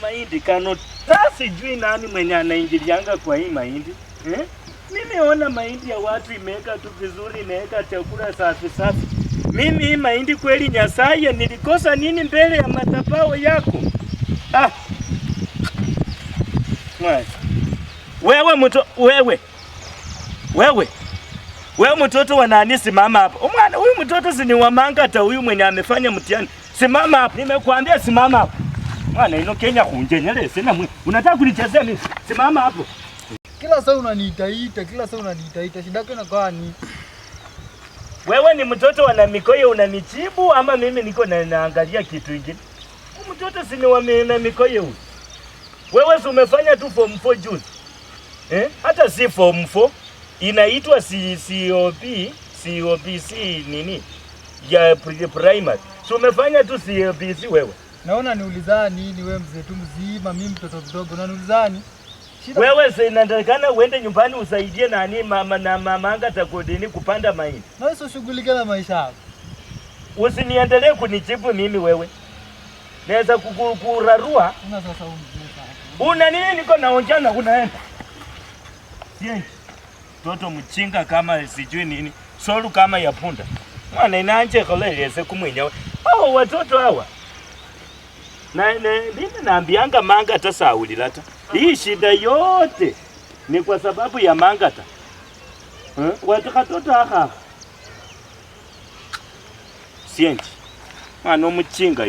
mahindi kano. Sasa sijui nani mwenye anaingilianga kwa hii mahindi. Mimi ona mahindi ya watu imeweka tu vizuri, imeweka chakula safi safi. Mimi hii mahindi kweli Nyasaye nilikosa nini mbele ya madhabahu yako? Wewe mtoto wa nani, simama hapo. Mwana huyu mtoto si ni wa Mangata huyu mwenye amefanya mtihani. Simama hapo. Nimekuambia simama hapo. Mwana ino Kenya kunjenyele sina unataka kunichezea mimi. Simama hapo. Kila saa unaniitaita, shida yako inakuwa ni wewe ni mtoto wa Namikoyo unanijibu ama mimi niko naangalia kitu kingine? Huyu mtoto si ni wa Namikoyo huyu. Wewe si umefanya tu form 4 juzi. Hata si form 4 inaitwa COBC nini? Ya primary. Si umefanya tu COBC wewe. Naona niulizani nini wewe mzee tu mzima, mimi mtoto mdogo na niulizani. Wewe inatakana uende nyumbani usaidie nani mama na mamanga takodini kupanda mahindi. Na wewe usishughulike na maisha yako. Usiniendelee kunijibu mimi wewe. Naweza kukurarua. Una sasa umzee. Una nini niko naonjana unaenda? Siye. Toto mchinga kama sijui nini. Solu kama ya punda. Mwana inaanje koleleze kumwinya. Watoto hawa. Mimi naambianga Mangata saulilata. Hii shida yote ni kwa sababu ya Mangata. Watoto haka. Sienti. Mwana mchinga.